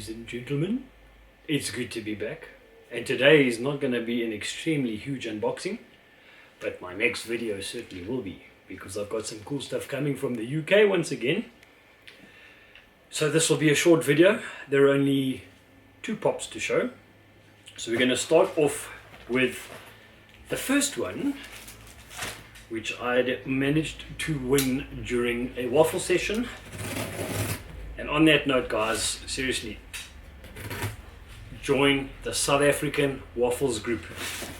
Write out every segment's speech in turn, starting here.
Ladies and gentlemen, it's good to be back, and today is not going to be an extremely huge unboxing, but my next video certainly will be, because I've got some cool stuff coming from the UK once again. So this will be a short video. There are only 2 pops to show, so we're going to start off with the first one, which I'd managed to win during a waffle session. And on that note, guys, seriously, join the South African Waffles group.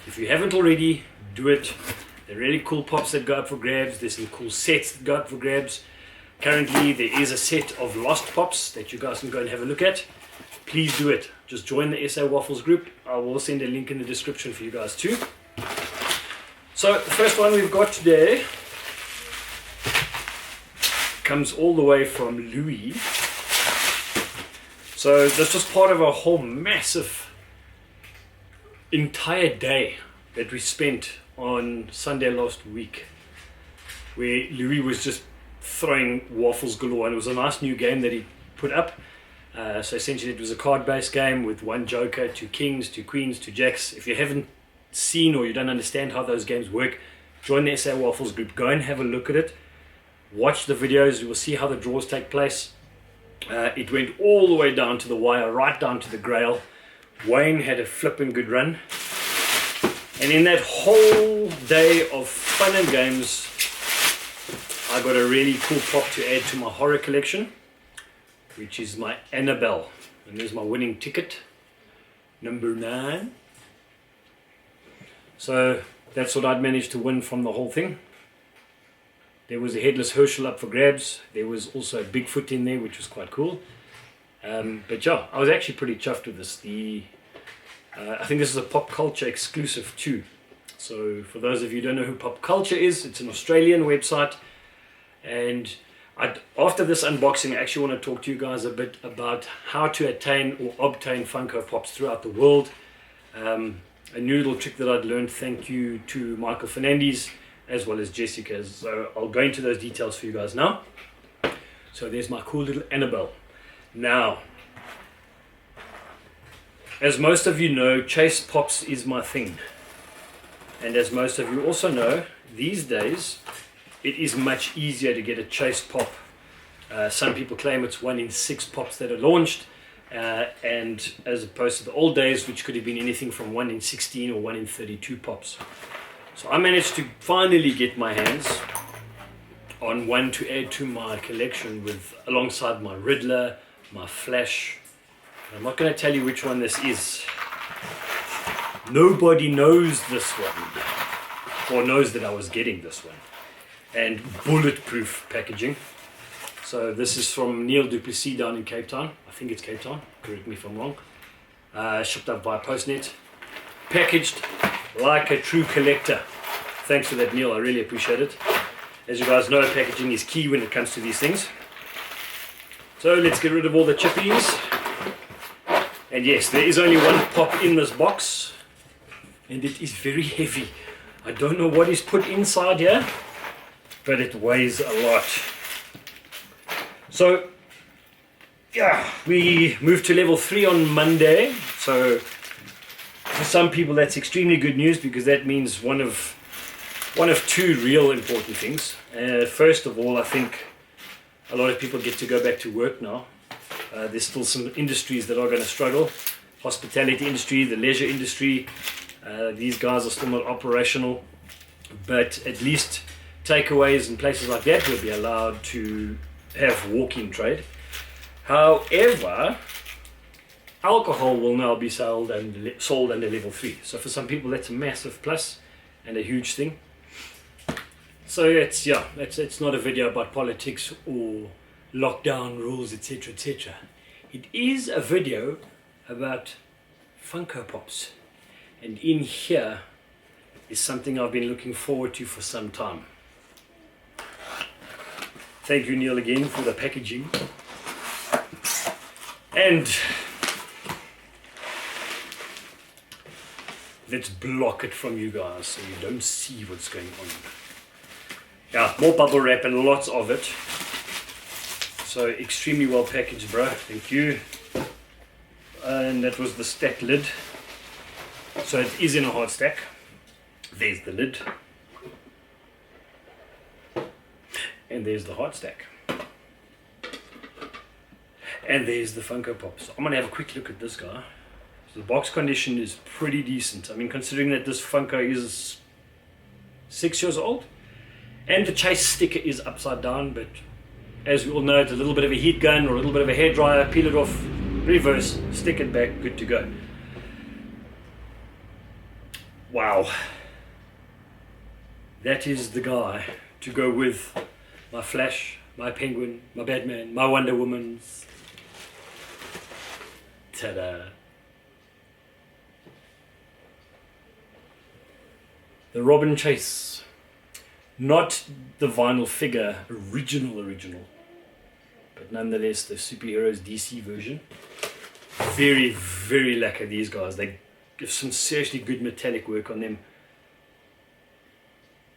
If you haven't already, do it. They're really cool pops that go up for grabs. There's some cool sets that go up for grabs. Currently, there is a set of lost pops that you guys can go and have a look at. Please do it. Just join the SA Waffles group. I will send a link in the description for you guys too. So, the first one we've got today comes all the way from Louis. So this was part of a whole massive entire day that we spent on Sunday last week, where Louis was just throwing waffles galore, and it was a nice new game that he put up. So essentially it was a card-based game with 1 joker, 2 kings, 2 queens, 2 jacks. If you haven't seen or you don't understand how those games work, join the SA Waffles group, go and have a look at it. Watch the videos, you will see how the draws take place. It went all the way down to the wire, right down to the grail. Wayne had a flipping good run. And in that whole day of fun and games, I got a really cool pop to add to my horror collection, which is my Annabelle. And there's my winning ticket, number 9. So that's what I'd managed to win from the whole thing. There was a headless Herschel up for grabs. There was also a Bigfoot in there, which was quite cool. But yeah, I was actually pretty chuffed with this. I think this is a Pop Culture exclusive too. So for those of you who don't know who Pop Culture is, it's an Australian website. And after this unboxing, I actually want to talk to you guys a bit about how to attain or obtain Funko Pops throughout the world. A new little trick that I'd learned, thank you to Michael Fernandez, as well as Jessica. So I'll go into those details for you guys now. So there's my cool little Annabelle. Now, as most of you know, chase pops is my thing. And as most of you also know, these days, it is much easier to get a chase pop. Some people claim it's 1 in 6 pops that are launched. And as opposed to the old days, which could have been anything from 1 in 16 or 1 in 32 pops. So I managed to finally get my hands on one to add to my collection alongside my Riddler, my Flash. I'm not going to tell you which one this is. Nobody knows this one, or knows that I was getting this one. And bulletproof packaging. So this is from Neil Duplessis down in Cape Town. I think it's Cape Town, correct me if I'm wrong. Shipped up by Postnet. Packaged like a true collector. Thanks for that, Neil, I really appreciate it. As you guys know, packaging is key when it comes to these things. So let's get rid of all the chippies. And yes, there is only 1 pop in this box, and it is very heavy. I don't know what is put inside here, but it weighs a lot. So yeah, we moved to level 3 on Monday. So for some people that's extremely good news, because that means one of 2 real important things. First of all, I think a lot of people get to go back to work now. There's still some industries that are going to struggle. Hospitality industry, the leisure industry, these guys are still not operational, but at least takeaways and places like that will be allowed to have walk-in trade. However, alcohol will now be sold under level 3. So for some people that's a massive plus and a huge thing. So it's not a video about politics or lockdown rules, etc, etc. It is a video about Funko Pops. And in here is something I've been looking forward to for some time. Thank you, Neil, again for the packaging. And let's block it from you guys so you don't see what's going on. Yeah, more bubble wrap and lots of it. So extremely well packaged, bro. Thank you. and that was the stack lid. So it is in a hard stack. There's the lid. And there's the hard stack. And there's the Funko Pops. I'm going to have a quick look at this guy. So the box condition is pretty decent. I mean, considering that this Funko is 6 years old. And the chase sticker is upside down, but as we all know, it's a little bit of a heat gun or a little bit of a hairdryer. Peel it off, reverse, stick it back, good to go. Wow. That is the guy to go with my Flash, my Penguin, my Batman, my Wonder Woman's. Ta-da. The Robin Chase. Not the vinyl figure, original. But nonetheless, the Superheroes DC version. Very, very lacquer, these guys. They give some seriously good metallic work on them.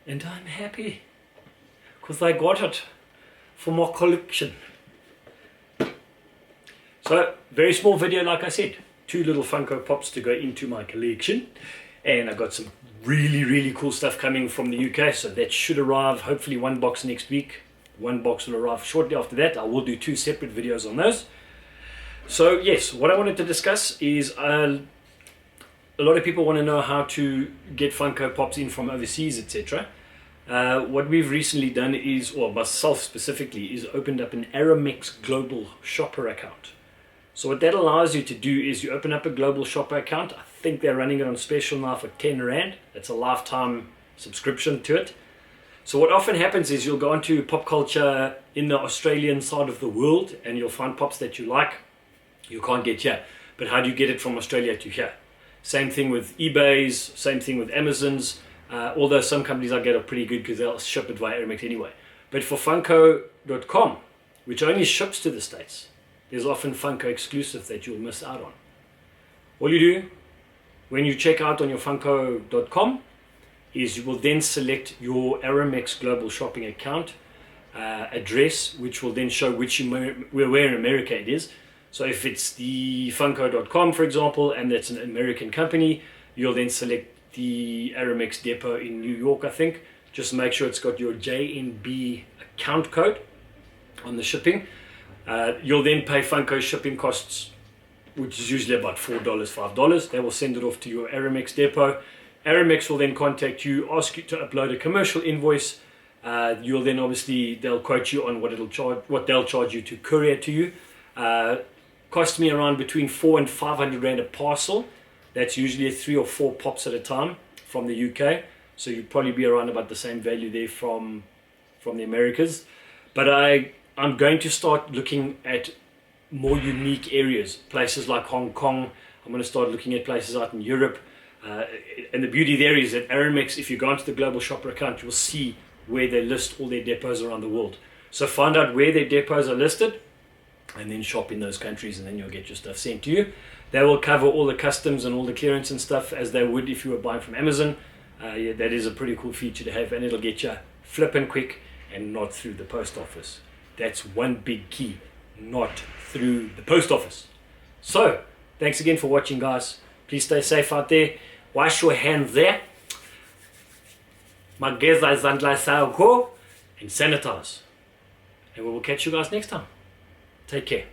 And I'm happy. Because I got it for my collection. So, very small video, like I said. 2 little Funko Pops to go into my collection. And I got some really cool stuff coming from the UK, so that should arrive hopefully 1 box next week. 1 box will arrive shortly after that. I will do 2 separate videos on those. So yes, what I wanted to discuss is a lot of people want to know how to get Funko Pops in from overseas, etc. What we've recently done is, or myself specifically, is opened up an Aramex Global Shopper account. So what that allows you to do is you open up a Global Shopper account. I think they're running it on special now for 10 Rand. That's a lifetime subscription to it. So what often happens is you'll go onto pop culture in the Australian side of the world and you'll find pops that you like. You can't get here. But how do you get it from Australia to here? Same thing with eBay's, same thing with Amazon's. Although some companies I get are pretty good because they'll ship it via Aramex anyway. But for Funko.com, which only ships to the States, there's often Funko exclusive that you'll miss out on. All you do when you check out on your Funko.com is you will then select your Aramex Global Shopping account address, which will then show where in America it is. So if it's the Funko.com, for example, and that's an American company, you'll then select the Aramex depot in New York, I think. Just make sure it's got your JNB account code on the shipping. You'll then pay Funko shipping costs, which is usually about $4, $5. They will send it off to your Aramex depot. Aramex will then contact you, ask you to upload a commercial invoice. You'll then obviously, they'll quote you on what they'll charge you to courier to you. Cost me around between 400 and 500 Rand a parcel. That's usually 3 or 4 pops at a time from the UK. So you'd probably be around about the same value there from the Americas. But I'm going to start looking at more unique areas, places like Hong Kong. I'm going to start looking at places out in Europe. And the beauty there is that Aramex, if you go into the Global Shopper account, you'll see where they list all their depots around the world. So find out where their depots are listed and then shop in those countries, and then you'll get your stuff sent to you. They will cover all the customs and all the clearance and stuff as they would if you were buying from Amazon. Yeah, that is a pretty cool feature to have, and it'll get you flipping quick and not through the post office. That's one big key, not through the post office. So, thanks again for watching, guys. Please stay safe out there. Wash your hands there. Mageza Zandla Saoko, and sanitize. And we will catch you guys next time. Take care.